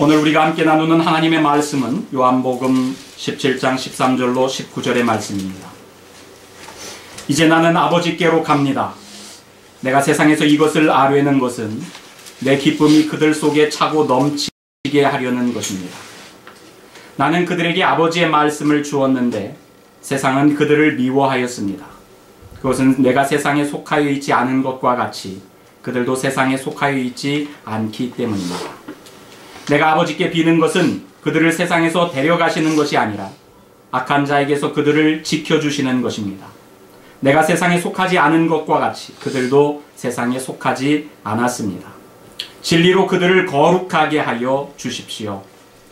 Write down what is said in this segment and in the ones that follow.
오늘 우리가 함께 나누는 하나님의 말씀은 요한복음 17장 13절로 19절의 말씀입니다. 이제 나는 아버지께로 갑니다. 내가 세상에서 이것을 아뢰는 것은 내 기쁨이 그들 속에 차고 넘치게 하려는 것입니다. 나는 그들에게 아버지의 말씀을 주었는데 세상은 그들을 미워하였습니다. 그것은 내가 세상에 속하여 있지 않은 것과 같이 그들도 세상에 속하여 있지 않기 때문입니다. 내가 아버지께 비는 것은 그들을 세상에서 데려가시는 것이 아니라 악한 자에게서 그들을 지켜주시는 것입니다. 내가 세상에 속하지 않은 것과 같이 그들도 세상에 속하지 않았습니다. 진리로 그들을 거룩하게 하여 주십시오.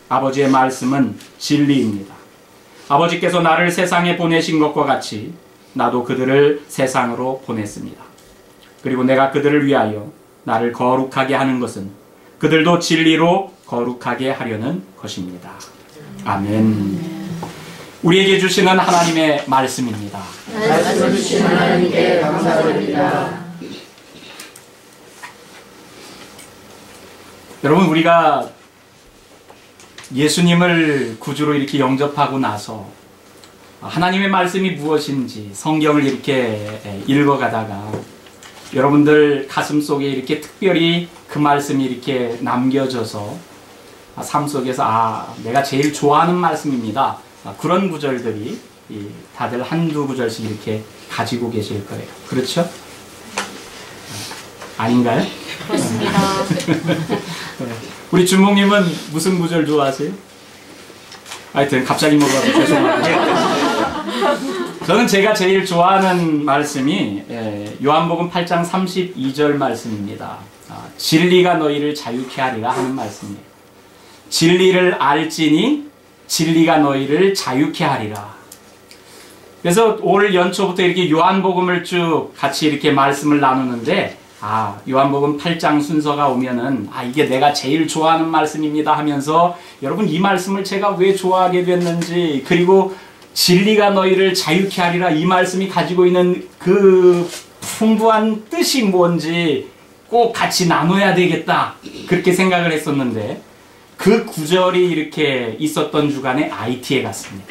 아버지의 말씀은 진리입니다. 아버지께서 나를 세상에 보내신 것과 같이 나도 그들을 세상으로 보냈습니다. 그리고 내가 그들을 위하여 나를 거룩하게 하는 것은 그들도 진리로 거룩하게 하려는 것입니다. 아멘. 우리에게 주시는 하나님의 말씀입니다. 말씀 주신 하나님께 감사드립니다. 여러분, 우리가 예수님을 구주로 이렇게 영접하고 나서 하나님의 말씀이 무엇인지 성경을 이렇게 읽어가다가 여러분들 가슴 속에 이렇게 특별히 그 말씀이 이렇게 남겨져서 삶 속에서 내가 제일 좋아하는 말씀입니다. 그런 구절들이 다들 한두 구절씩 이렇게 가지고 계실 거예요. 그렇죠? 아닌가요? 그렇습니다. 우리 주목님은 무슨 구절 좋아하세요? 하여튼 갑자기 물어봐서 죄송합니다. 저는 제가 제일 좋아하는 말씀이 요한복음 8장 32절 말씀입니다. 진리가 너희를 자유케 하리라 하는 말씀이에요. 진리를 알지니 진리가 너희를 자유케 하리라. 그래서 올 연초부터 이렇게 요한복음을 쭉 같이 이렇게 말씀을 나누는데 요한복음 8장 순서가 오면은 이게 내가 제일 좋아하는 말씀입니다 하면서 여러분 이 말씀을 제가 왜 좋아하게 됐는지, 그리고 진리가 너희를 자유케 하리라 이 말씀이 가지고 있는 그 풍부한 뜻이 뭔지 꼭 같이 나눠야 되겠다, 그렇게 생각을 했었는데 그 구절이 이렇게 있었던 주간에 IT에 갔습니다.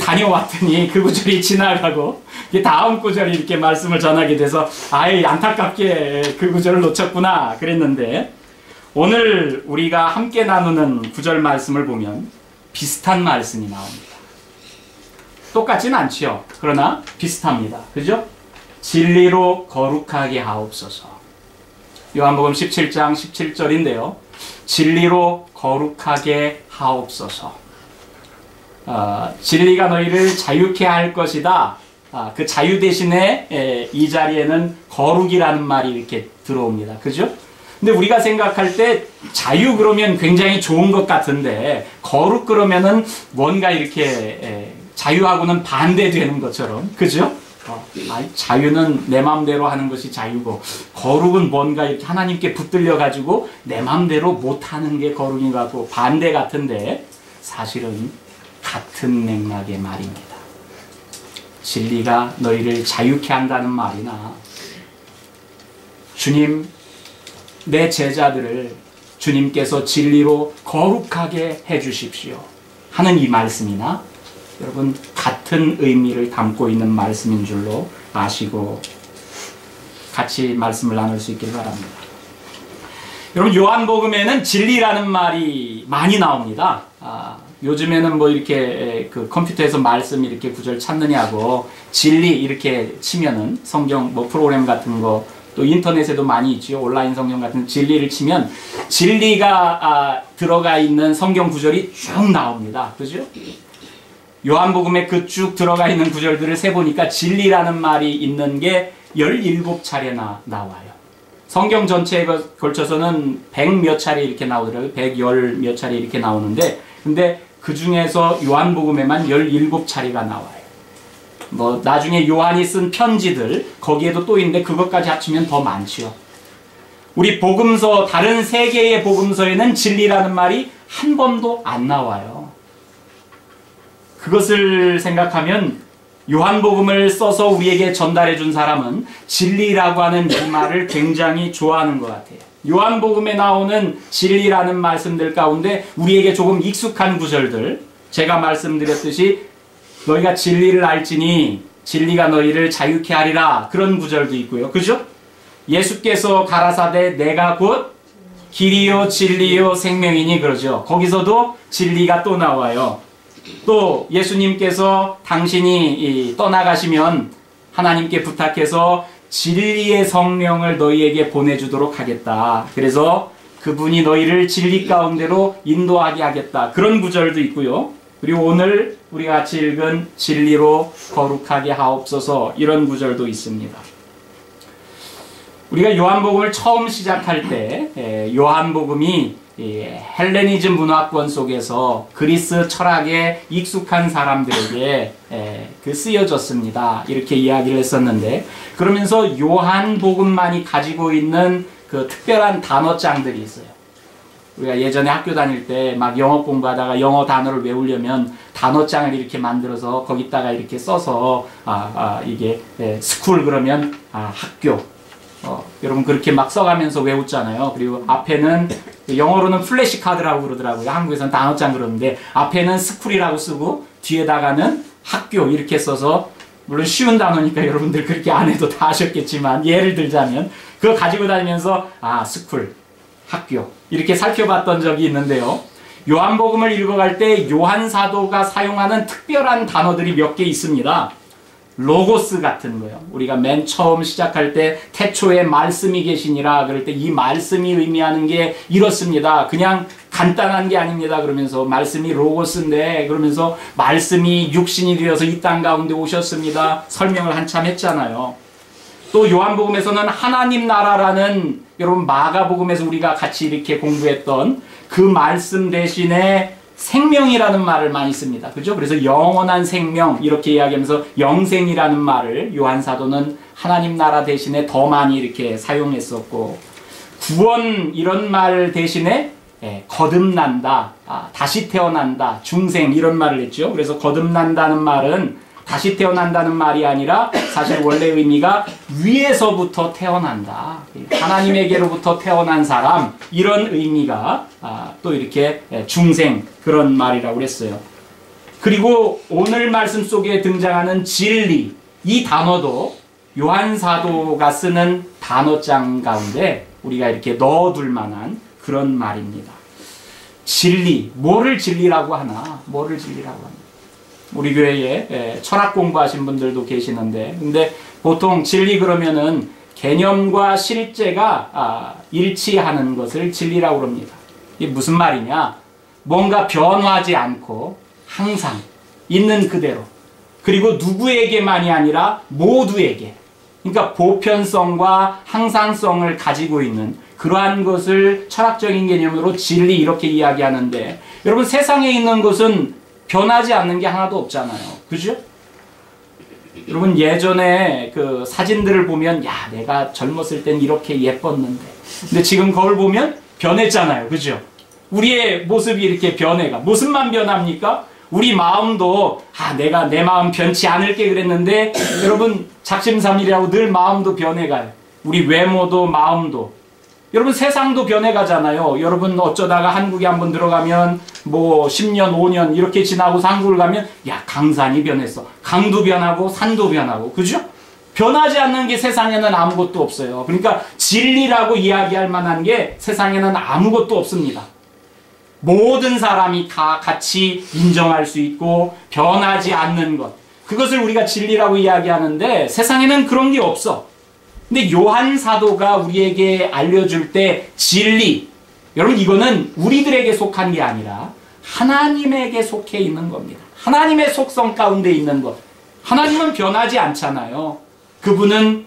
다녀왔더니 그 구절이 지나가고 다음 구절이 이렇게 말씀을 전하게 돼서 안타깝게 그 구절을 놓쳤구나 그랬는데, 오늘 우리가 함께 나누는 구절 말씀을 보면 비슷한 말씀이 나옵니다. 똑같진 않지요. 그러나 비슷합니다. 그죠? 진리로 거룩하게 하옵소서. 요한복음 17장 17절인데요. 진리로 거룩하게 하옵소서. 진리가 너희를 자유케 할 것이다. 그 자유 대신에 이 자리에는 거룩이라는 말이 이렇게 들어옵니다. 그죠? 근데 우리가 생각할 때 자유 그러면 굉장히 좋은 것 같은데 거룩 그러면은 뭔가 이렇게 자유하고는 반대되는 것처럼, 그죠? 자유는 내 마음대로 하는 것이 자유고 거룩은 뭔가 이렇게 하나님께 붙들려 가지고 내 마음대로 못하는 게 거룩인 것 같고 반대 같은데, 사실은 같은 맥락의 말입니다. 진리가 너희를 자유케 한다는 말이나 주님, 내 제자들을 주님께서 진리로 거룩하게 해주십시오 하는 이 말씀이나 여러분 같은 의미를 담고 있는 말씀인 줄로 아시고 같이 말씀을 나눌 수 있길 바랍니다. 여러분, 요한복음에는 진리라는 말이 많이 나옵니다. 요즘에는 뭐 이렇게 그 컴퓨터에서 말씀 이렇게 구절 찾느냐고 진리 이렇게 치면은 성경 뭐 프로그램 같은 거, 또 인터넷에도 많이 있죠. 온라인 성경 같은 진리를 치면 진리가 들어가 있는 성경 구절이 쭉 나옵니다. 그죠? 요한복음에 그 쭉 들어가 있는 구절들을 세보니까 진리라는 말이 있는 게 17차례나 나와요. 성경 전체에 걸쳐서는 100몇 차례 이렇게 나오더라고요. 110 몇 차례 이렇게 나오는데, 근데 그 중에서 요한복음에만 17차례가 나와요. 뭐 나중에 요한이 쓴 편지들 거기에도 또 있는데 그것까지 합치면 더 많지요. 우리 복음서, 다른 세 개의 복음서에는 진리라는 말이 한 번도 안 나와요. 그것을 생각하면 요한복음을 써서 우리에게 전달해 준 사람은 진리라고 하는 이 말을 굉장히 좋아하는 것 같아요. 요한복음에 나오는 진리라는 말씀들 가운데 우리에게 조금 익숙한 구절들, 제가 말씀드렸듯이 너희가 진리를 알지니 진리가 너희를 자유케 하리라, 그런 구절도 있고요. 그죠? 예수께서 가라사대 내가 곧 길이요 진리요 생명이니, 그러죠. 거기서도 진리가 또 나와요. 또 예수님께서 당신이 떠나가시면 하나님께 부탁해서 진리의 성령을 너희에게 보내주도록 하겠다. 그래서 그분이 너희를 진리 가운데로 인도하게 하겠다. 그런 구절도 있고요. 그리고 오늘 우리가 같이 읽은 진리로 거룩하게 하옵소서, 이런 구절도 있습니다. 우리가 요한복음을 처음 시작할 때 요한복음이 헬레니즘 문화권 속에서 그리스 철학에 익숙한 사람들에게 쓰여졌습니다. 이렇게 이야기를 했었는데, 그러면서 요한복음만이 가지고 있는 그 특별한 단어장들이 있어요. 우리가 예전에 학교 다닐 때 막 영어 공부하다가 영어 단어를 외우려면 단어장을 이렇게 만들어서 거기다가 이렇게 써서 이게 스쿨 그러면 학교, 여러분 그렇게 막 써가면서 외웠잖아요. 그리고 앞에는 영어로는 플래시 카드라고 그러더라고요. 한국에서는 단어장 그러는데 앞에는 스쿨이라고 쓰고 뒤에다가는 학교 이렇게 써서, 물론 쉬운 단어니까 여러분들 그렇게 안 해도 다 아셨겠지만 예를 들자면 그거 가지고 다니면서 스쿨, 학교 이렇게 살펴봤던 적이 있는데요. 요한복음을 읽어갈 때 요한 사도가 사용하는 특별한 단어들이 몇 개 있습니다. 로고스 같은 거요. 우리가 맨 처음 시작할 때 태초에 말씀이 계시니라 그럴 때 이 말씀이 의미하는 게 이렇습니다. 그냥 간단한 게 아닙니다. 그러면서 말씀이 로고스인데, 그러면서 말씀이 육신이 되어서 이 땅 가운데 오셨습니다. 설명을 한참 했잖아요. 또 요한복음에서는 하나님 나라라는, 여러분 마가복음에서 우리가 같이 이렇게 공부했던 그 말씀 대신에 생명이라는 말을 많이 씁니다. 그죠? 그래서 영원한 생명 이렇게 이야기하면서 영생이라는 말을 요한 사도는 하나님 나라 대신에 더 많이 이렇게 사용했었고, 구원 이런 말 대신에 거듭난다, 다시 태어난다, 중생 이런 말을 했죠. 그래서 거듭난다는 말은 다시 태어난다는 말이 아니라 사실 원래 의미가 위에서부터 태어난다, 하나님에게로부터 태어난 사람, 이런 의미가 또 이렇게 중생 그런 말이라고 그랬어요. 그리고 오늘 말씀 속에 등장하는 진리, 이 단어도 요한 사도가 쓰는 단어장 가운데 우리가 이렇게 넣어둘 만한 그런 말입니다. 진리, 뭐를 진리라고 하나? 뭐를 진리라고 하나? 우리 교회에 철학 공부하신 분들도 계시는데, 근데 보통 진리 그러면은 개념과 실제가 일치하는 것을 진리라고 합니다. 이게 무슨 말이냐? 뭔가 변화하지 않고 항상 있는 그대로, 그리고 누구에게만이 아니라 모두에게, 그러니까 보편성과 항상성을 가지고 있는 그러한 것을 철학적인 개념으로 진리 이렇게 이야기하는데, 여러분 세상에 있는 것은 변하지 않는 게 하나도 없잖아요. 그죠? 여러분 예전에 그 사진들을 보면 내가 젊었을 땐 이렇게 예뻤는데, 근데 지금 거울 보면 변했잖아요. 그죠? 우리의 모습이 이렇게 변해가. 모습만 변합니까? 우리 마음도 내가 내 마음 변치 않을게 그랬는데 여러분 작심삼일이라고 늘 마음도 변해가요. 우리 외모도 마음도. 여러분 세상도 변해가잖아요. 여러분 어쩌다가 한국에 한번 들어가면 뭐 10년 5년 이렇게 지나고서 한국을 가면 강산이 변했어, 강도 변하고 산도 변하고, 그죠? 변하지 않는 게 세상에는 아무것도 없어요. 그러니까 진리라고 이야기할 만한 게 세상에는 아무것도 없습니다. 모든 사람이 다 같이 인정할 수 있고 변하지 않는 것, 그것을 우리가 진리라고 이야기하는데 세상에는 그런 게 없어. 근데 요한 사도가 우리에게 알려줄 때 진리, 여러분 이거는 우리들에게 속한 게 아니라 하나님에게 속해 있는 겁니다. 하나님의 속성 가운데 있는 것. 하나님은 변하지 않잖아요. 그분은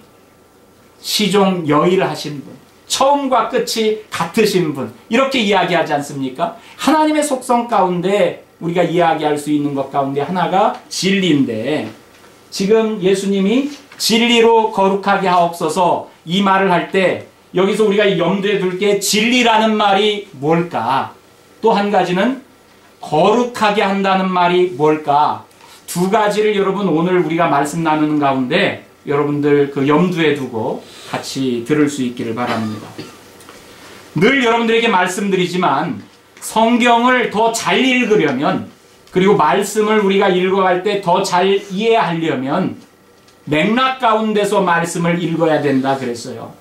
시종 여일하신 분, 처음과 끝이 같으신 분, 이렇게 이야기하지 않습니까? 하나님의 속성 가운데 우리가 이야기할 수 있는 것 가운데 하나가 진리인데, 지금 예수님이 진리로 거룩하게 하옵소서 이 말을 할 때 여기서 우리가 염두에 둘 게 진리라는 말이 뭘까? 또 한 가지는 거룩하게 한다는 말이 뭘까? 두 가지를 여러분 오늘 우리가 말씀 나누는 가운데 여러분들 그 염두에 두고 같이 들을 수 있기를 바랍니다. 늘 여러분들에게 말씀드리지만 성경을 더 잘 읽으려면, 그리고 말씀을 우리가 읽어갈 때 더 잘 이해하려면 맥락 가운데서 말씀을 읽어야 된다 그랬어요.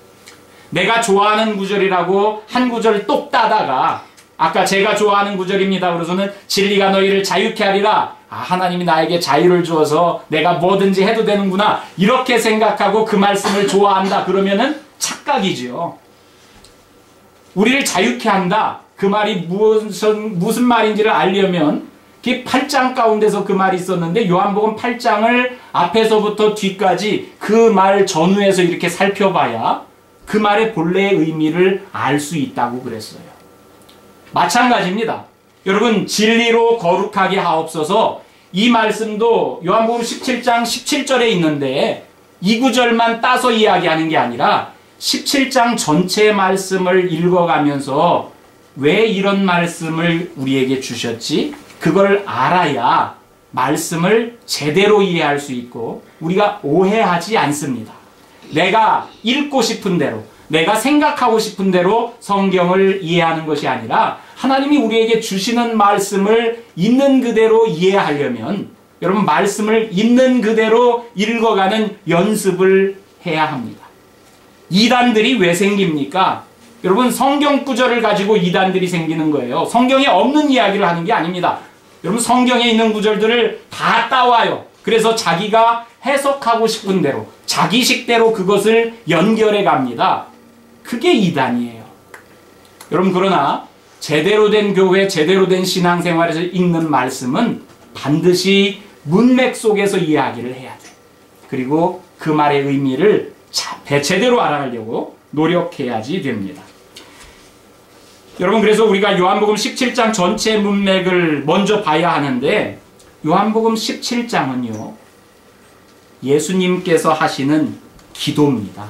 내가 좋아하는 구절이라고 한 구절 똑 따다가, 아까 제가 좋아하는 구절입니다 그래서는 진리가 너희를 자유케 하리라, 하나님이 나에게 자유를 주어서 내가 뭐든지 해도 되는구나, 이렇게 생각하고 그 말씀을 좋아한다 그러면은 착각이지요. 우리를 자유케 한다, 그 말이 무슨 말인지를 알려면 그 8장 가운데서 그 말이 있었는데, 요한복음 8장을 앞에서부터 뒤까지 그 말 전후에서 이렇게 살펴봐야 그 말의 본래의 의미를 알 수 있다고 그랬어요. 마찬가지입니다. 여러분, 진리로 거룩하게 하옵소서, 이 말씀도 요한복음 17장 17절에 있는데 이 구절만 따서 이야기하는 게 아니라 17장 전체 말씀을 읽어가면서 왜 이런 말씀을 우리에게 주셨지? 그걸 알아야 말씀을 제대로 이해할 수 있고 우리가 오해하지 않습니다. 내가 읽고 싶은 대로, 내가 생각하고 싶은 대로 성경을 이해하는 것이 아니라 하나님이 우리에게 주시는 말씀을 있는 그대로 이해하려면 여러분, 말씀을 있는 그대로 읽어가는 연습을 해야 합니다. 이단들이 왜 생깁니까? 여러분, 성경 구절을 가지고 이단들이 생기는 거예요. 성경에 없는 이야기를 하는 게 아닙니다. 여러분, 성경에 있는 구절들을 다 따와요. 그래서 자기가 해석하고 싶은 대로, 자기식대로 그것을 연결해 갑니다. 그게 이단이에요. 여러분, 그러나 제대로 된 교회, 제대로 된 신앙생활에서 읽는 말씀은 반드시 문맥 속에서 이야기를 해야 돼요. 그리고 그 말의 의미를 제대로 알아가려고 노력해야지 됩니다. 여러분, 그래서 우리가 요한복음 17장 전체 문맥을 먼저 봐야 하는데, 요한복음 17장은요 예수님께서 하시는 기도입니다.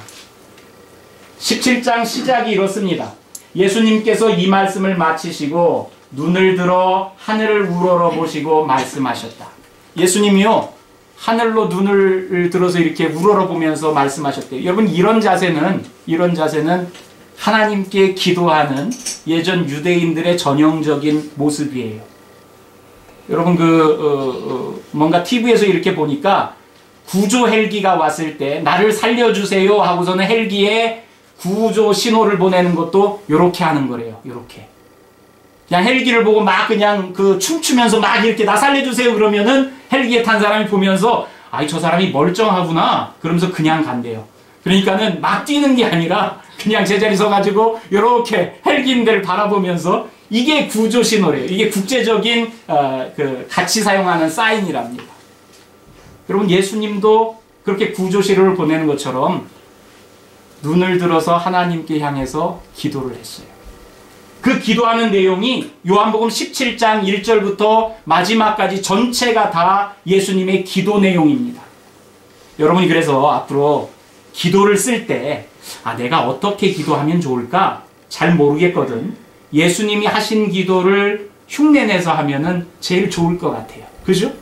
17장 시작이 이렇습니다. 예수님께서 이 말씀을 마치시고 눈을 들어 하늘을 우러러보시고 말씀하셨다. 예수님이요 하늘로 눈을 들어서 이렇게 우러러보면서 말씀하셨대요. 여러분, 이런 자세는 하나님께 기도하는 예전 유대인들의 전형적인 모습이에요. 여러분, 뭔가 TV에서 이렇게 보니까 구조 헬기가 왔을 때 나를 살려주세요 하고서는 헬기에 구조 신호를 보내는 것도 요렇게 하는 거래요. 요렇게. 그냥 헬기를 보고 막 그냥 춤추면서 막 이렇게 나 살려주세요 그러면은 헬기에 탄 사람이 보면서 아이, 저 사람이 멀쩡하구나 그러면서 그냥 간대요. 그러니까는 막 뛰는 게 아니라 그냥 제자리 서가지고 요렇게 헬기인들을 바라보면서, 이게 구조 신호래요. 이게 국제적인 같이 사용하는 사인이랍니다. 여러분, 예수님도 그렇게 구조 신호를 보내는 것처럼 눈을 들어서 하나님께 향해서 기도를 했어요. 그 기도하는 내용이 요한복음 17장 1절부터 마지막까지 전체가 다 예수님의 기도 내용입니다. 여러분이 그래서 앞으로 기도를 쓸 때 내가 어떻게 기도하면 좋을까 잘 모르겠거든. 예수님이 하신 기도를 흉내내서 하면은 제일 좋을 것 같아요. 그죠?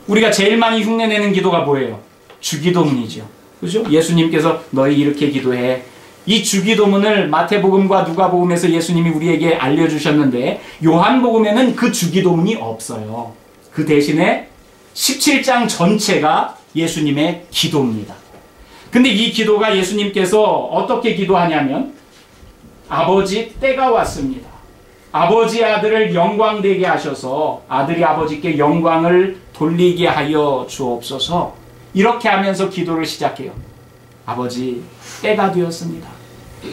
우리가 제일 많이 흉내내는 기도가 뭐예요? 주기도문이죠. 그죠? 예수님께서 너희 이렇게 기도해. 이 주기도문을 마태복음과 누가복음에서 예수님이 우리에게 알려주셨는데 요한복음에는 그 주기도문이 없어요. 그 대신에 17장 전체가 예수님의 기도입니다. 근데 이 기도가 예수님께서 어떻게 기도하냐면, 아버지, 때가 왔습니다. 아버지 아들을 영광되게 하셔서 아들이 아버지께 영광을 돌리게 하여 주옵소서. 이렇게 하면서 기도를 시작해요. 아버지, 때가 되었습니다.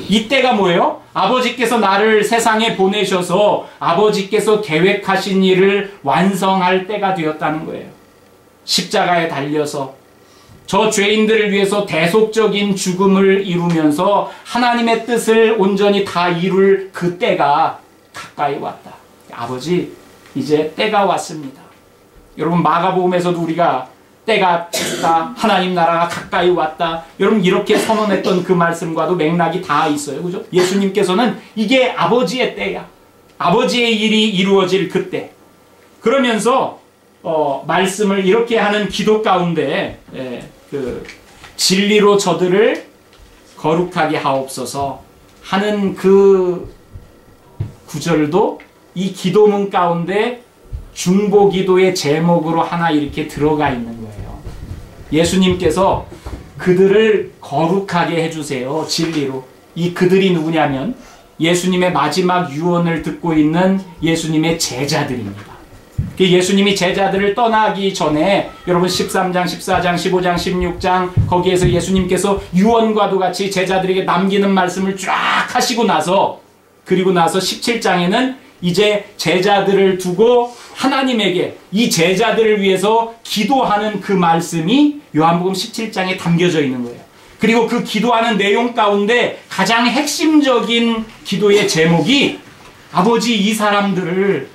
이 때가 뭐예요? 아버지께서 나를 세상에 보내셔서 아버지께서 계획하신 일을 완성할 때가 되었다는 거예요. 십자가에 달려서 저 죄인들을 위해서 대속적인 죽음을 이루면서 하나님의 뜻을 온전히 다 이룰 그 때가 가까이 왔다. 아버지, 이제 때가 왔습니다. 여러분, 마가복음에서도 우리가 때가 됐다, 하나님 나라가 가까이 왔다, 여러분 이렇게 선언했던 그 말씀과도 맥락이 다 있어요. 그죠? 예수님께서는 이게 아버지의 때야, 아버지의 일이 이루어질 그때. 그러면서 말씀을 이렇게 하는 기도 가운데 진리로 저들을 거룩하게 하옵소서, 하는 그 구절도 이 기도문 가운데 중보기도의 제목으로 하나 이렇게 들어가 있는 거예요. 예수님께서 그들을 거룩하게 해주세요. 진리로. 이 그들이 누구냐면 예수님의 마지막 유언을 듣고 있는 예수님의 제자들입니다. 예수님이 제자들을 떠나기 전에 여러분 13장, 14장, 15장, 16장 거기에서 예수님께서 유언과도 같이 제자들에게 남기는 말씀을 쫙 하시고 나서 그리고 나서 17장에는 이제 제자들을 두고 하나님에게 이 제자들을 위해서 기도하는 그 말씀이 요한복음 17장에 담겨져 있는 거예요. 그리고 그 기도하는 내용 가운데 가장 핵심적인 기도의 제목이 아버지 이 사람들을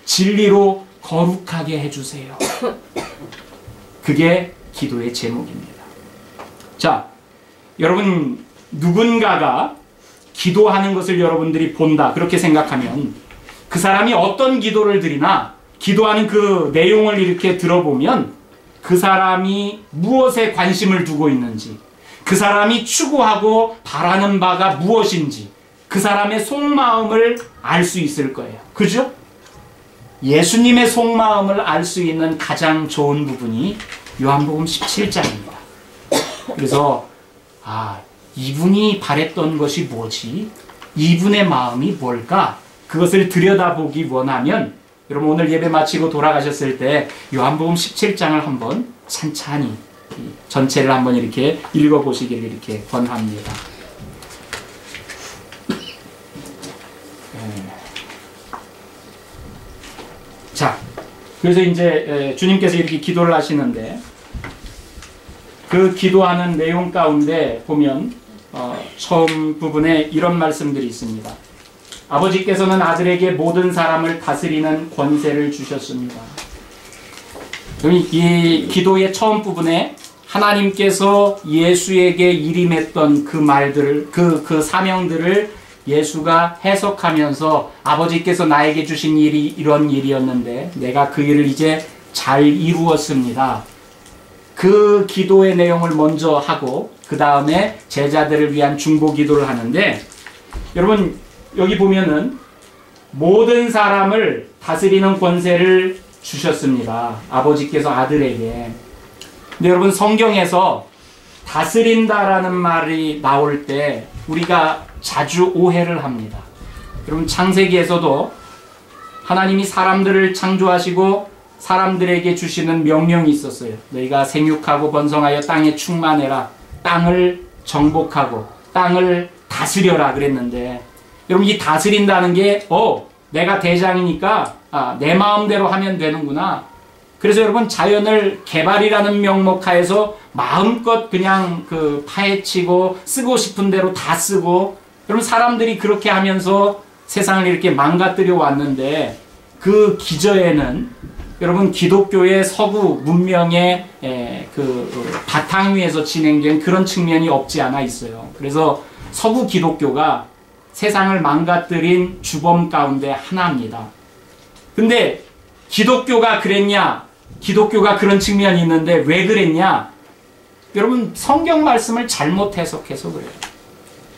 진리로 거룩하게 해주세요. 그게 기도의 제목입니다. 자, 여러분 누군가가 기도하는 것을 여러분들이 본다 그렇게 생각하면 그 사람이 어떤 기도를 드리나 기도하는 그 내용을 이렇게 들어보면 그 사람이 무엇에 관심을 두고 있는지 그 사람이 추구하고 바라는 바가 무엇인지 그 사람의 속마음을 알 수 있을 거예요. 그죠? 예수님의 속마음을 알 수 있는 가장 좋은 부분이 요한복음 17장입니다. 그래서 이분이 바랬던 것이 뭐지? 이분의 마음이 뭘까? 그것을 들여다보기 원하면 여러분 오늘 예배 마치고 돌아가셨을 때 요한복음 17장을 한번 찬찬히 전체를 한번 이렇게 읽어보시기를 이렇게 권합니다. 자, 그래서 이제 주님께서 이렇게 기도를 하시는데 그 기도하는 내용 가운데 보면 처음 부분에 이런 말씀들이 있습니다. 아버지께서는 아들에게 모든 사람을 다스리는 권세를 주셨습니다. 이 기도의 처음 부분에 하나님께서 예수에게 일임했던 그 말들을 그 사명들을 예수가 해석하면서 아버지께서 나에게 주신 일이 이런 일이었는데 내가 그 일을 이제 잘 이루었습니다. 그 기도의 내용을 먼저 하고 그 다음에 제자들을 위한 중보 기도를 하는데 여러분 여기 보면은 모든 사람을 다스리는 권세를 주셨습니다. 아버지께서 아들에게. 근데 여러분 성경에서 다스린다라는 말이 나올 때 우리가 자주 오해를 합니다. 여러분 창세기에서도 하나님이 사람들을 창조하시고 사람들에게 주시는 명령이 있었어요. 너희가 생육하고 번성하여 땅에 충만해라. 땅을 정복하고 땅을 다스려라 그랬는데 여러분 이 다스린다는 게 내가 대장이니까 내 마음대로 하면 되는구나. 그래서 여러분 자연을 개발이라는 명목 하에서 마음껏 그냥 파헤치고 쓰고 싶은 대로 다 쓰고 여러분 사람들이 그렇게 하면서 세상을 이렇게 망가뜨려 왔는데 그 기저에는 여러분 기독교의 서구 문명의 바탕 위에서 진행된 그런 측면이 없지 않아 있어요. 그래서 서구 기독교가 세상을 망가뜨린 주범 가운데 하나입니다. 근데 기독교가 그랬냐? 기독교가 그런 측면이 있는데 왜 그랬냐? 여러분 성경 말씀을 잘못 해석해서 그래요.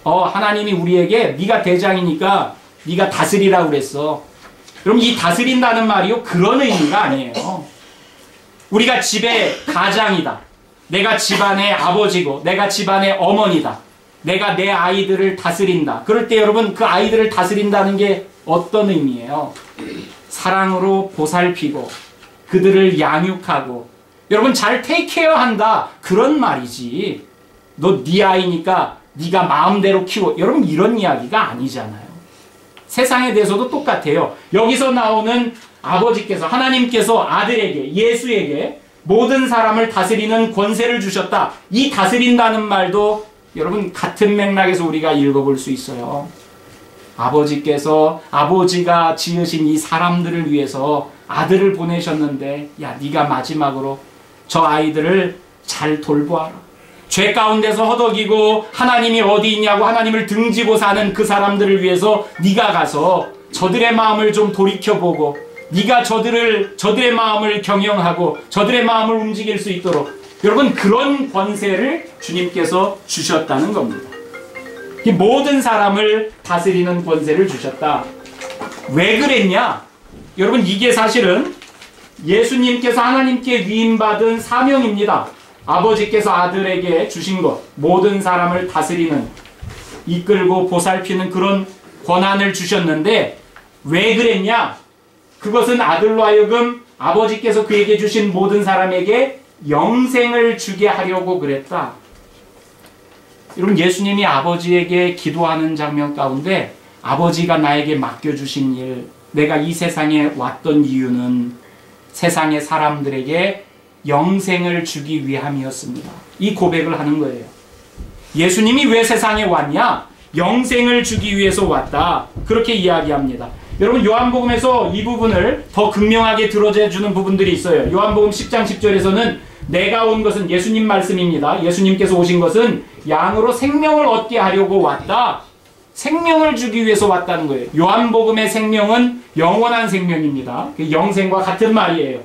하나님이 우리에게 네가 대장이니까 네가 다스리라고 그랬어. 그럼 이 다스린다는 말이요 그런 의미가 아니에요. 우리가 집의 가장이다. 내가 집안의 아버지고 내가 집안의 어머니다. 내가 내 아이들을 다스린다. 그럴 때 여러분 그 아이들을 다스린다는 게 어떤 의미예요? 사랑으로 보살피고 그들을 양육하고 여러분 잘 테이크케어한다 그런 말이지. 너 네 아이니까 네가 마음대로 키워. 여러분 이런 이야기가 아니잖아요. 세상에 대해서도 똑같아요. 여기서 나오는 아버지께서 하나님께서 아들에게 예수에게 모든 사람을 다스리는 권세를 주셨다. 이 다스린다는 말도 여러분 같은 맥락에서 우리가 읽어볼 수 있어요. 아버지가 지으신 이 사람들을 위해서 아들을 보내셨는데 야 네가 마지막으로 저 아이들을 잘 돌보아라. 죄 가운데서 허덕이고 하나님이 어디 있냐고 하나님을 등지고 사는 그 사람들을 위해서 네가 가서 저들의 마음을 좀 돌이켜보고 네가 저들의 마음을 경영하고 저들의 마음을 움직일 수 있도록 여러분 그런 권세를 주님께서 주셨다는 겁니다. 이 모든 사람을 다스리는 권세를 주셨다. 왜 그랬냐? 여러분, 이게 사실은 예수님께서 하나님께 위임받은 사명입니다. 아버지께서 아들에게 주신 것, 모든 사람을 다스리는, 이끌고 보살피는 그런 권한을 주셨는데 왜 그랬냐? 그것은 아들로 하여금 아버지께서 그에게 주신 모든 사람에게 영생을 주게 하려고 그랬다. 여러분, 예수님이 아버지에게 기도하는 장면 가운데 아버지가 나에게 맡겨주신 일, 내가 이 세상에 왔던 이유는 세상의 사람들에게 영생을 주기 위함이었습니다. 이 고백을 하는 거예요. 예수님이 왜 세상에 왔냐? 영생을 주기 위해서 왔다. 그렇게 이야기합니다. 여러분, 요한복음에서 이 부분을 더 극명하게 들어주는 부분들이 있어요. 요한복음 10장 10절에서는 내가 온 것은, 예수님 말씀입니다. 예수님께서 오신 것은 양으로 생명을 얻게 하려고 왔다. 생명을 주기 위해서 왔다는 거예요. 요한복음의 생명은 영원한 생명입니다. 영생과 같은 말이에요.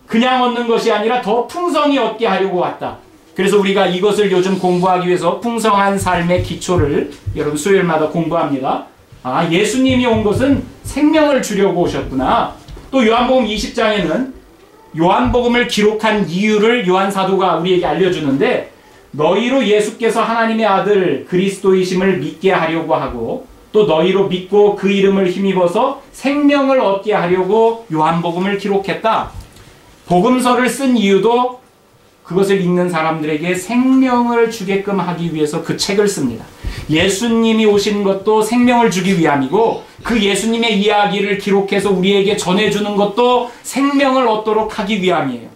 그냥 얻는 것이 아니라 더 풍성히 얻게 하려고 왔다. 그래서 우리가 이것을 요즘 공부하기 위해서 풍성한 삶의 기초를 여러분 수요일마다 공부합니다. 아, 예수님이 온 것은 생명을 주려고 오셨구나. 또 요한복음 20장에는 요한복음을 기록한 이유를 요한 사도가 우리에게 알려주는데, 너희로 예수께서 하나님의 아들 그리스도이심을 믿게 하려고 하고 또 너희로 믿고 그 이름을 힘입어서 생명을 얻게 하려고 요한복음을 기록했다. 복음서를 쓴 이유도 그것을 읽는 사람들에게 생명을 주게끔 하기 위해서 그 책을 씁니다. 예수님이 오신 것도 생명을 주기 위함이고, 그 예수님의 이야기를 기록해서 우리에게 전해주는 것도 생명을 얻도록 하기 위함이에요.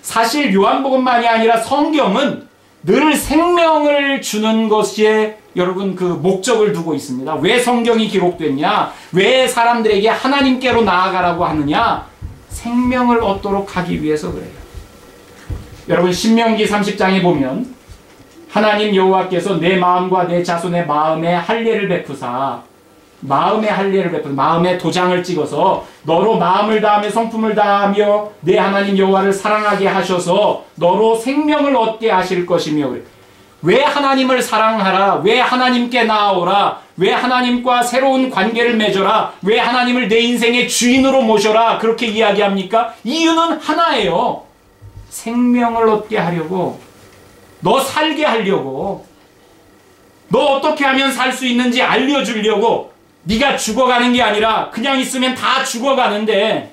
사실 요한복음만이 아니라 성경은 늘 생명을 주는 것에 여러분 그 목적을 두고 있습니다. 왜 성경이 기록됐냐? 왜 사람들에게 하나님께로 나아가라고 하느냐? 생명을 얻도록 하기 위해서 그래요. 여러분, 신명기 30장에 보면 하나님 여호와께서 내 마음과 내 자손의 마음에 할례를 베푸사, 마음에 도장을 찍어서 너로 마음을 다하며 성품을 다하며 내 하나님 여호와를 사랑하게 하셔서 너로 생명을 얻게 하실 것이며. 왜 하나님을 사랑하라? 왜 하나님께 나아오라? 왜 하나님과 새로운 관계를 맺어라? 왜 하나님을 내 인생의 주인으로 모셔라? 그렇게 이야기합니까? 이유는 하나예요. 생명을 얻게 하려고, 너 살게 하려고, 너 어떻게 하면 살 수 있는지 알려주려고. 네가 죽어가는 게 아니라 그냥 있으면 다 죽어가는데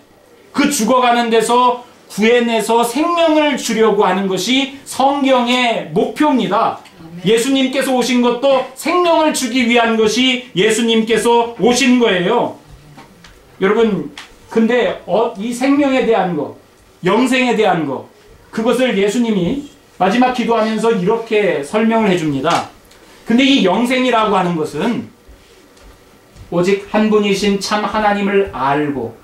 그 죽어가는 데서 구해내서 생명을 주려고 하는 것이 성경의 목표입니다. 예수님께서 오신 것도 생명을 주기 위한 것이 예수님께서 오신 거예요. 여러분, 근데 이 생명에 대한 거, 영생에 대한 거, 그것을 예수님이 마지막 기도하면서 이렇게 설명을 해줍니다. 근데 이 영생이라고 하는 것은 오직 한 분이신 참 하나님을 알고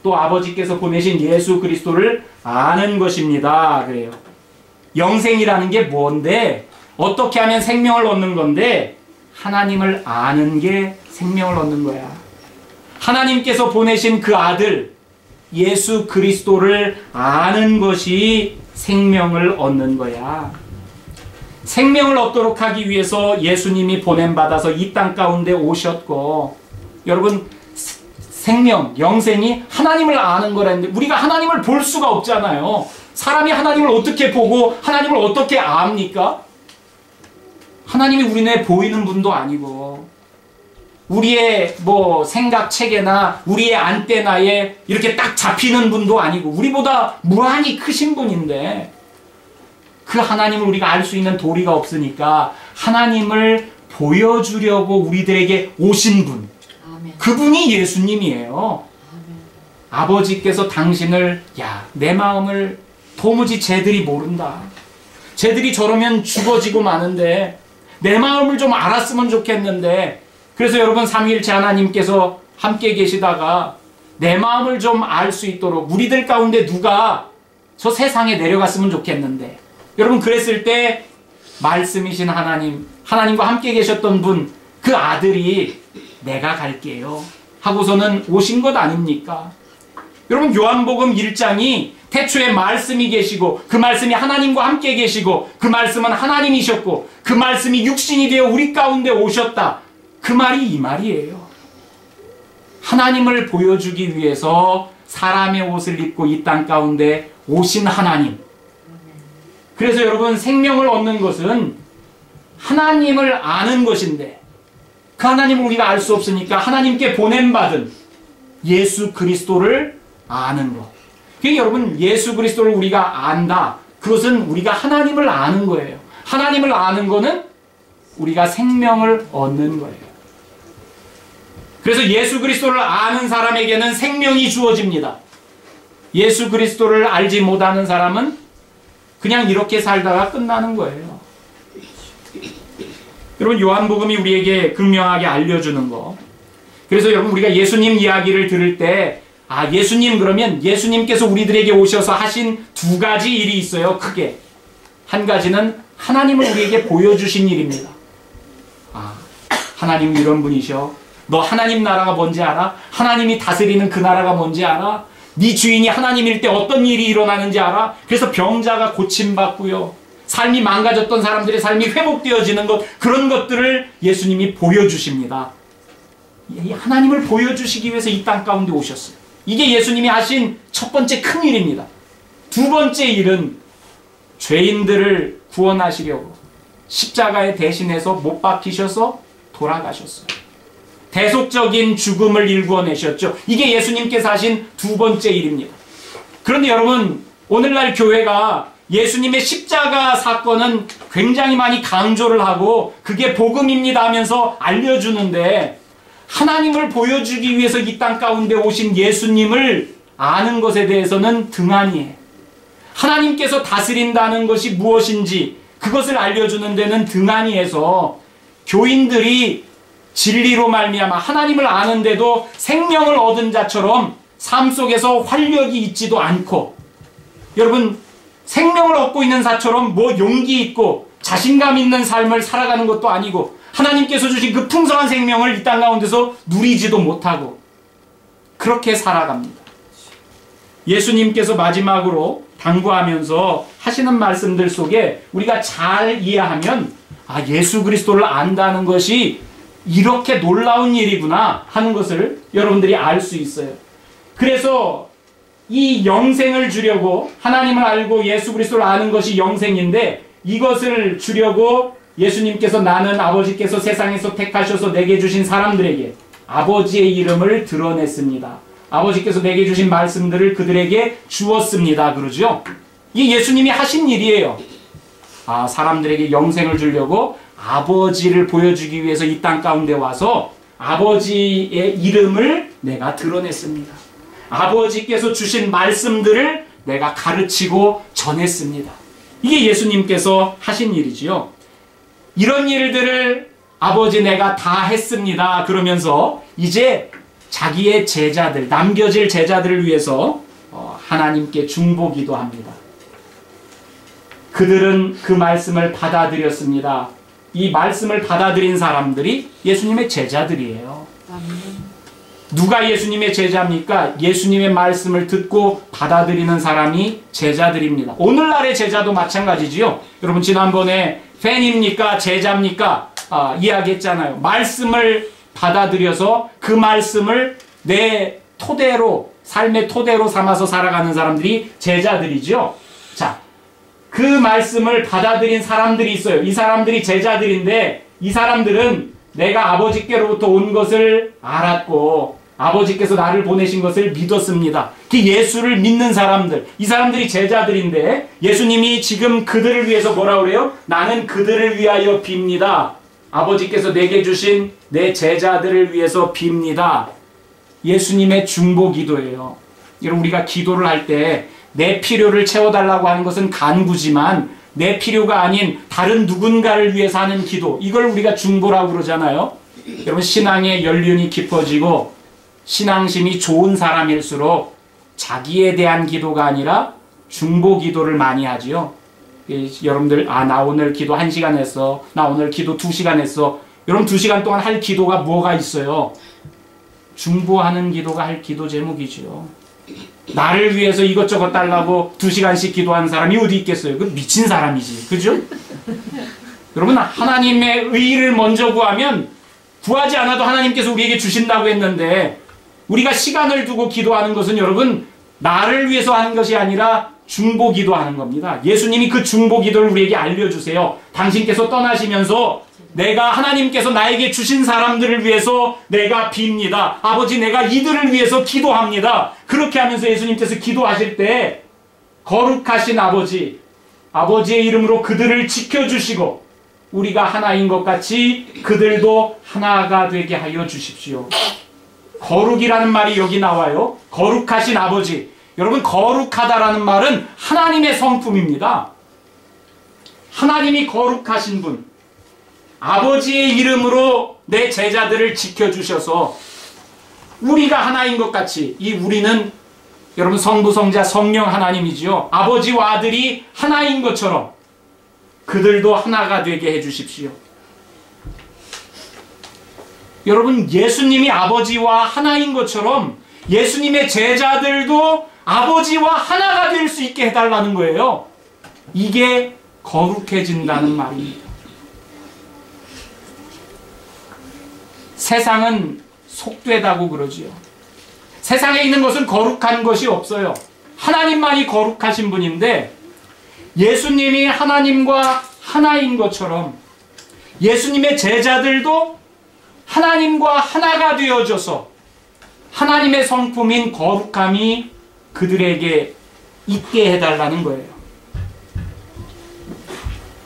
또 아버지께서 보내신 예수 그리스도를 아는 것입니다. 그래요. 영생이라는 게 뭔데? 어떻게 하면 생명을 얻는 건데? 하나님을 아는 게 생명을 얻는 거야. 하나님께서 보내신 그 아들 예수 그리스도를 아는 것이 생명을 얻는 거야. 생명을 얻도록 하기 위해서 예수님이 보냄받아서 이 땅 가운데 오셨고, 여러분, 생명, 영생이 하나님을 아는 거라는데 우리가 하나님을 볼 수가 없잖아요. 사람이 하나님을 어떻게 보고 하나님을 어떻게 압니까? 하나님이 우리 눈에 보이는 분도 아니고 우리의 뭐 생각 체계나 우리의 안테나에 이렇게 딱 잡히는 분도 아니고 우리보다 무한히 크신 분인데 그 하나님을 우리가 알 수 있는 도리가 없으니까 하나님을 보여주려고 우리들에게 오신 분, 그분이 예수님이에요. 아버지께서 당신을, 내 마음을 도무지 쟤들이 모른다. 쟤들이 저러면 죽어지고 마는데 내 마음을 좀 알았으면 좋겠는데. 그래서 여러분, 삼위일체 하나님께서 함께 계시다가 내 마음을 좀 알 수 있도록 우리들 가운데 누가 저 세상에 내려갔으면 좋겠는데. 여러분, 그랬을 때 말씀이신 하나님, 하나님과 함께 계셨던 분, 그 아들이 내가 갈게요 하고서는 오신 것 아닙니까? 여러분, 요한복음 1장이 태초에 말씀이 계시고 그 말씀이 하나님과 함께 계시고 그 말씀은 하나님이셨고 그 말씀이 육신이 되어 우리 가운데 오셨다. 그 말이 이 말이에요. 하나님을 보여주기 위해서 사람의 옷을 입고 이 땅 가운데 오신 하나님. 그래서 여러분, 생명을 얻는 것은 하나님을 아는 것인데 그 하나님을 우리가 알 수 없으니까 하나님께 보냄받은 예수 그리스도를 아는 것. 그러니까 여러분, 예수 그리스도를 우리가 안다. 그것은 우리가 하나님을 아는 거예요. 하나님을 아는 거는 우리가 생명을 얻는 거예요. 그래서 예수 그리스도를 아는 사람에게는 생명이 주어집니다. 예수 그리스도를 알지 못하는 사람은 그냥 이렇게 살다가 끝나는 거예요. 여러분, 요한복음이 우리에게 극명하게 알려주는 거. 그래서 여러분, 우리가 예수님 이야기를 들을 때 예수님, 그러면 예수님께서 우리들에게 오셔서 하신 두 가지 일이 있어요. 크게. 한 가지는 하나님을 우리에게 보여주신 일입니다. 하나님은 이런 분이셔. 너 하나님 나라가 뭔지 알아? 하나님이 다스리는 그 나라가 뭔지 알아? 네 주인이 하나님일 때 어떤 일이 일어나는지 알아? 그래서 병자가 고침받고요, 삶이 망가졌던 사람들의 삶이 회복되어지는 것, 그런 것들을 예수님이 보여주십니다. 하나님을 보여주시기 위해서 이 땅 가운데 오셨어요. 이게 예수님이 하신 첫 번째 큰 일입니다. 두 번째 일은 죄인들을 구원하시려고 십자가에 대신해서 못 박히셔서 돌아가셨어요. 대속적인 죽음을 일구어내셨죠. 이게 예수님께서 하신 두 번째 일입니다. 그런데 여러분, 오늘날 교회가 예수님의 십자가 사건은 굉장히 많이 강조를 하고 그게 복음입니다 하면서 알려주는데, 하나님을 보여주기 위해서 이 땅 가운데 오신 예수님을 아는 것에 대해서는 등한이에요. 하나님께서 다스린다는 것이 무엇인지 그것을 알려주는 데는 등한이해서 교인들이 진리로 말미암아 하나님을 아는데도 생명을 얻은 자처럼 삶 속에서 활력이 있지도 않고, 여러분, 생명을 얻고 있는 자처럼 용기 있고 자신감 있는 삶을 살아가는 것도 아니고 하나님께서 주신 그 풍성한 생명을 이 땅 가운데서 누리지도 못하고 그렇게 살아갑니다. 예수님께서 마지막으로 당부하면서 하시는 말씀들 속에 우리가 잘 이해하면 예수 그리스도를 안다는 것이 이렇게 놀라운 일이구나 하는 것을 여러분들이 알 수 있어요. 그래서 이 영생을 주려고, 하나님을 알고 예수 그리스도를 아는 것이 영생인데, 이것을 주려고 예수님께서 나는 아버지께서 세상에서 택하셔서 내게 주신 사람들에게 아버지의 이름을 드러냈습니다. 아버지께서 내게 주신 말씀들을 그들에게 주었습니다. 그러죠? 이게 예수님이 하신 일이에요. 사람들에게 영생을 주려고 아버지를 보여주기 위해서 이 땅 가운데 와서 아버지의 이름을 내가 드러냈습니다. 아버지께서 주신 말씀들을 내가 가르치고 전했습니다. 이게 예수님께서 하신 일이지요. 이런 일들을 아버지 내가 다 했습니다 그러면서 이제 자기의 제자들, 남겨질 제자들을 위해서 하나님께 중보기도 합니다. 그들은 그 말씀을 받아들였습니다. 이 말씀을 받아들인 사람들이 예수님의 제자들이에요. 누가 예수님의 제자입니까? 예수님의 말씀을 듣고 받아들이는 사람이 제자들입니다. 오늘날의 제자도 마찬가지지요. 여러분, 지난번에 팬입니까? 제자입니까? 이야기했잖아요. 말씀을 받아들여서 그 말씀을 내 토대로, 삶의 토대로 삼아서 살아가는 사람들이 제자들이죠. 자, 그 말씀을 받아들인 사람들이 있어요. 이 사람들이 제자들인데, 이 사람들은 내가 아버지께로부터 온 것을 알았고 아버지께서 나를 보내신 것을 믿었습니다. 그 예수를 믿는 사람들, 이 사람들이 제자들인데, 예수님이 지금 그들을 위해서 뭐라 그래요? 나는 그들을 위하여 빕니다. 아버지께서 내게 주신 내 제자들을 위해서 빕니다. 예수님의 중보기도예요. 여러분, 우리가 기도를 할 때 내 필요를 채워달라고 하는 것은 간구지만 내 필요가 아닌 다른 누군가를 위해서 하는 기도, 이걸 우리가 중보라고 그러잖아요. 여러분, 신앙의 연륜이 깊어지고 신앙심이 좋은 사람일수록 자기에 대한 기도가 아니라 중보 기도를 많이 하지요. 여러분들, 나 오늘 기도 1시간 했어. 나 오늘 기도 2시간 했어. 여러분, 2시간 동안 할 기도가 뭐가 있어요? 중보하는 기도가 할 기도 제목이지요. 나를 위해서 이것저것 달라고 2시간씩 기도하는 사람이 어디 있겠어요? 그 미친 사람이지. 그죠? 여러분, 하나님의 의를 먼저 구하면 구하지 않아도 하나님께서 우리에게 주신다고 했는데, 우리가 시간을 두고 기도하는 것은 여러분 나를 위해서 하는 것이 아니라 중보기도하는 겁니다. 예수님이 그 중보기도를 우리에게 알려주세요. 당신께서 떠나시면서 내가 하나님께서 나에게 주신 사람들을 위해서 내가 빕니다. 아버지, 내가 이들을 위해서 기도합니다. 그렇게 하면서 예수님께서 기도하실 때 거룩하신 아버지, 아버지의 이름으로 그들을 지켜주시고 우리가 하나인 것 같이 그들도 하나가 되게 하여 주십시오. 거룩이라는 말이 여기 나와요. 거룩하신 아버지. 여러분, 거룩하다라는 말은 하나님의 성품입니다. 하나님이 거룩하신 분, 아버지의 이름으로 내 제자들을 지켜주셔서 우리가 하나인 것 같이, 이 우리는 여러분 성부, 성자, 성령 하나님이지요. 아버지와 아들이 하나인 것처럼 그들도 하나가 되게 해주십시오. 여러분, 예수님이 아버지와 하나인 것처럼 예수님의 제자들도 아버지와 하나가 될 수 있게 해달라는 거예요. 이게 거룩해진다는 말입니다. 세상은 속되다고 그러지요. 세상에 있는 것은 거룩한 것이 없어요. 하나님만이 거룩하신 분인데, 예수님이 하나님과 하나인 것처럼 예수님의 제자들도 하나님과 하나가 되어져서 하나님의 성품인 거룩함이 그들에게 있게 해달라는 거예요.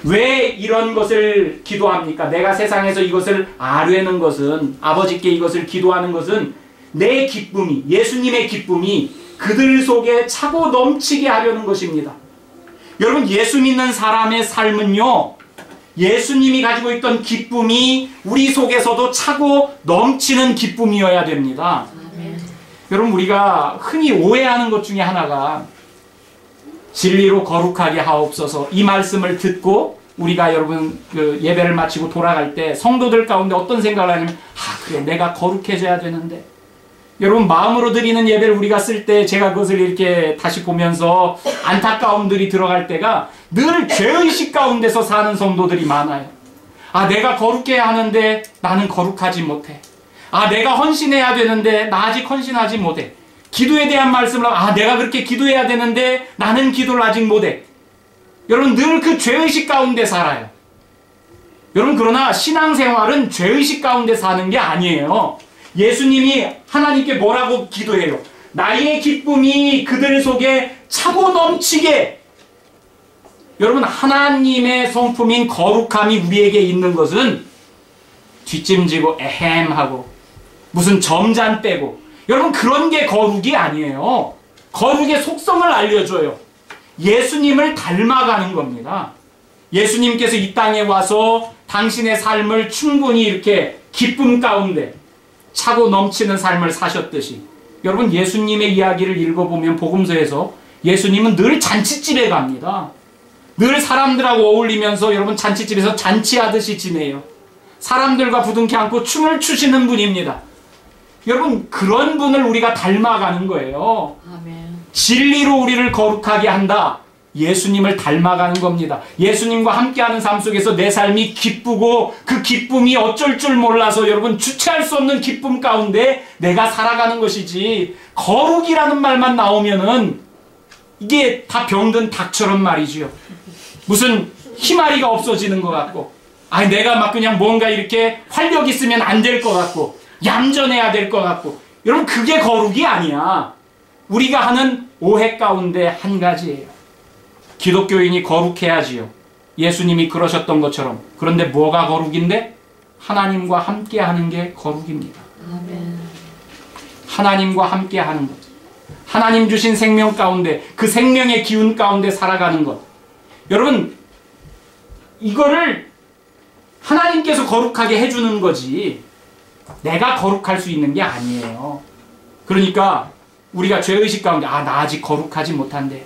왜 이런 것을 기도합니까? 내가 세상에서 이것을 아뢰는 것은, 아버지께 이것을 기도하는 것은 내 기쁨이, 예수님의 기쁨이 그들 속에 차고 넘치게 하려는 것입니다. 여러분, 예수 믿는 사람의 삶은요, 예수님이 가지고 있던 기쁨이 우리 속에서도 차고 넘치는 기쁨이어야 됩니다. 여러분, 우리가 흔히 오해하는 것 중에 하나가 진리로 거룩하게 하옵소서, 이 말씀을 듣고 우리가 여러분 그 예배를 마치고 돌아갈 때 성도들 가운데 어떤 생각을 하냐면, 그래, 내가 거룩해져야 되는데. 여러분, 마음으로 드리는 예배를 우리가 쓸 때 제가 그것을 이렇게 다시 보면서 안타까움들이 들어갈 때가 늘 죄의식 가운데서 사는 성도들이 많아요. 내가 거룩해야 하는데 나는 거룩하지 못해. 내가 헌신해야 되는데 나 아직 헌신하지 못해. 기도에 대한 말씀을 내가 그렇게 기도해야 되는데 나는 기도를 아직 못해. 여러분, 늘 그 죄의식 가운데 살아요. 여러분, 그러나 신앙생활은 죄의식 가운데 사는 게 아니에요. 예수님이 하나님께 뭐라고 기도해요? 나의 기쁨이 그들 속에 차고 넘치게. 여러분, 하나님의 성품인 거룩함이 우리에게 있는 것은 뒷짐지고 에헴하고 무슨 점잔 빼고, 여러분, 그런 게 거룩이 아니에요. 거룩의 속성을 알려줘요. 예수님을 닮아가는 겁니다. 예수님께서 이 땅에 와서 당신의 삶을 충분히 이렇게 기쁨 가운데 차고 넘치는 삶을 사셨듯이, 여러분, 예수님의 이야기를 읽어보면 복음서에서 예수님은 늘 잔치집에 갑니다. 늘 사람들하고 어울리면서 여러분 잔치집에서 잔치하듯이 지내요. 사람들과 부둥켜 안고 춤을 추시는 분입니다. 여러분, 그런 분을 우리가 닮아가는 거예요. 아멘. 진리로 우리를 거룩하게 한다. 예수님을 닮아가는 겁니다. 예수님과 함께하는 삶 속에서 내 삶이 기쁘고 그 기쁨이 어쩔 줄 몰라서 여러분 주체할 수 없는 기쁨 가운데 내가 살아가는 것이지, 거룩이라는 말만 나오면은 이게 다 병든 닭처럼 말이죠. 무슨 희마리가 없어지는 것 같고, 내가 막 그냥 뭔가 이렇게 활력 있으면 안 될 것 같고, 얌전해야 될 것 같고. 여러분, 그게 거룩이 아니야. 우리가 하는 오해 가운데 한 가지예요. 기독교인이 거룩해야지요. 예수님이 그러셨던 것처럼. 그런데 뭐가 거룩인데? 하나님과 함께 하는 게 거룩입니다. 아멘. 하나님과 함께 하는 것. 하나님 주신 생명 가운데, 그 생명의 기운 가운데 살아가는 것. 여러분, 이거를 하나님께서 거룩하게 해주는 거지 내가 거룩할 수 있는 게 아니에요. 그러니까 우리가 죄의식 가운데 나 아직 거룩하지 못한데,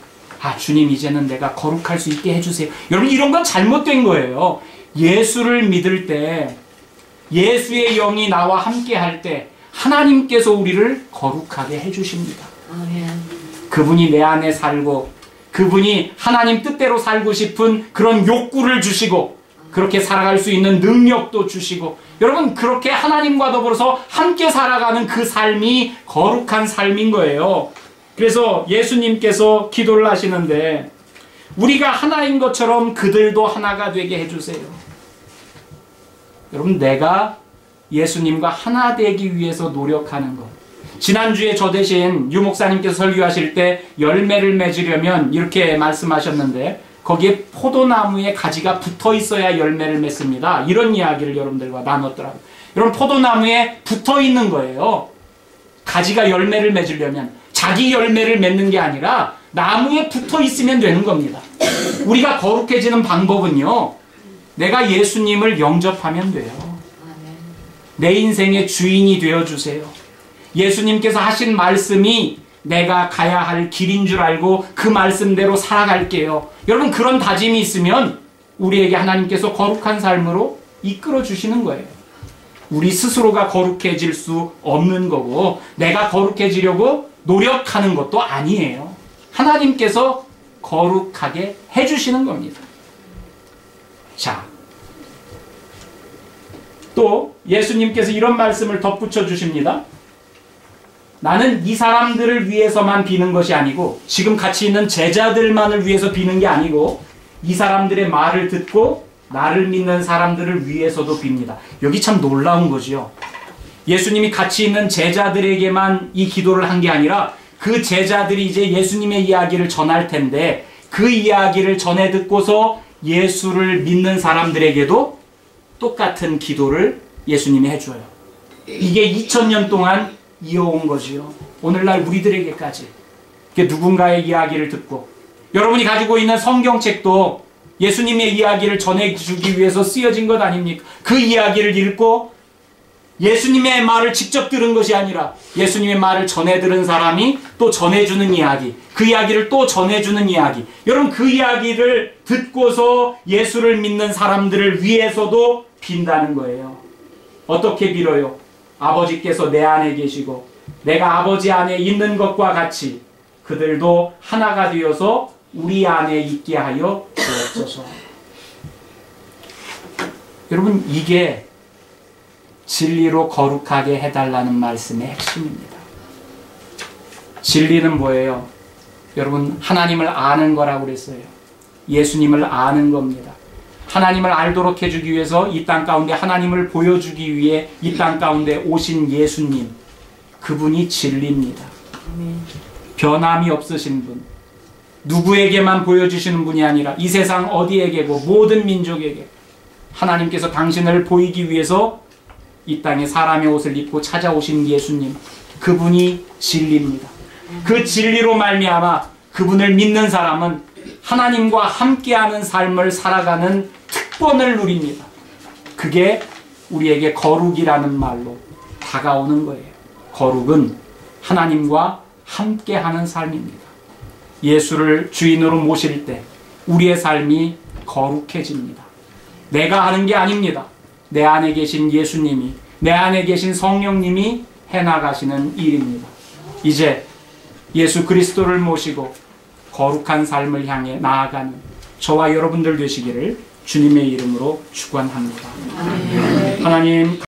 주님, 이제는 내가 거룩할 수 있게 해주세요. 여러분, 이런 건 잘못된 거예요. 예수를 믿을 때, 예수의 영이 나와 함께 할 때 하나님께서 우리를 거룩하게 해주십니다. 아멘. 그분이 내 안에 살고 그분이 하나님 뜻대로 살고 싶은 그런 욕구를 주시고 그렇게 살아갈 수 있는 능력도 주시고 여러분 그렇게 하나님과 더불어서 함께 살아가는 그 삶이 거룩한 삶인 거예요. 그래서 예수님께서 기도를 하시는데 우리가 하나인 것처럼 그들도 하나가 되게 해주세요. 여러분 내가 예수님과 하나 되기 위해서 노력하는 것. 지난주에 저 대신 유 목사님께서 설교하실 때 열매를 맺으려면 이렇게 말씀하셨는데 거기에 포도나무에 가지가 붙어 있어야 열매를 맺습니다. 이런 이야기를 여러분들과 나눴더라고요. 여러분 포도나무에 붙어 있는 거예요. 가지가 열매를 맺으려면 자기 열매를 맺는 게 아니라 나무에 붙어 있으면 되는 겁니다. 우리가 거룩해지는 방법은요. 내가 예수님을 영접하면 돼요. 내 인생의 주인이 되어주세요. 예수님께서 하신 말씀이 내가 가야 할 길인 줄 알고 그 말씀대로 살아갈게요. 여러분 그런 다짐이 있으면 우리에게 하나님께서 거룩한 삶으로 이끌어 주시는 거예요. 우리 스스로가 거룩해질 수 없는 거고 내가 거룩해지려고 노력하는 것도 아니에요. 하나님께서 거룩하게 해주시는 겁니다. 자, 또 예수님께서 이런 말씀을 덧붙여 주십니다. 나는 이 사람들을 위해서만 비는 것이 아니고 지금 같이 있는 제자들만을 위해서 비는 게 아니고 이 사람들의 말을 듣고 나를 믿는 사람들을 위해서도 빕니다. 여기 참 놀라운 거지요. 예수님이 같이 있는 제자들에게만 이 기도를 한 게 아니라 그 제자들이 이제 예수님의 이야기를 전할 텐데 그 이야기를 전해 듣고서 예수를 믿는 사람들에게도 똑같은 기도를 예수님이 해줘요. 이게 2000년 동안 이어온 거지요. 오늘날 우리들에게까지. 누군가의 이야기를 듣고 여러분이 가지고 있는 성경책도 예수님의 이야기를 전해주기 위해서 쓰여진 것 아닙니까? 그 이야기를 읽고 예수님의 말을 직접 들은 것이 아니라 예수님의 말을 전해 들은 사람이 또 전해주는 이야기, 그 이야기를 또 전해주는 이야기. 여러분 그 이야기를 듣고서 예수를 믿는 사람들을 위해서도 빈다는 거예요. 어떻게 빌어요? 아버지께서 내 안에 계시고 내가 아버지 안에 있는 것과 같이 그들도 하나가 되어서 우리 안에 있게 하여 주옵소서. 여러분 이게 진리로 거룩하게 해달라는 말씀의 핵심입니다. 진리는 뭐예요? 여러분 하나님을 아는 거라고 그랬어요. 예수님을 아는 겁니다. 하나님을 알도록 해주기 위해서 이 땅 가운데 하나님을 보여주기 위해 이 땅 가운데 오신 예수님, 그분이 진리입니다. 변함이 없으신 분, 누구에게만 보여주시는 분이 아니라 이 세상 어디에게고 모든 민족에게 하나님께서 당신을 보이기 위해서 이 땅에 사람의 옷을 입고 찾아오신 예수님, 그분이 진리입니다. 그 진리로 말미암아 그분을 믿는 사람은 하나님과 함께하는 삶을 살아가는 특권을 누립니다. 그게 우리에게 거룩이라는 말로 다가오는 거예요. 거룩은 하나님과 함께하는 삶입니다. 예수를 주인으로 모실 때 우리의 삶이 거룩해집니다. 내가 하는 게 아닙니다. 내 안에 계신 예수님이, 내 안에 계신 성령님이 해나가시는 일입니다. 이제 예수 그리스도를 모시고 거룩한 삶을 향해 나아가는 저와 여러분들 되시기를 주님의 이름으로 축원합니다. 하나님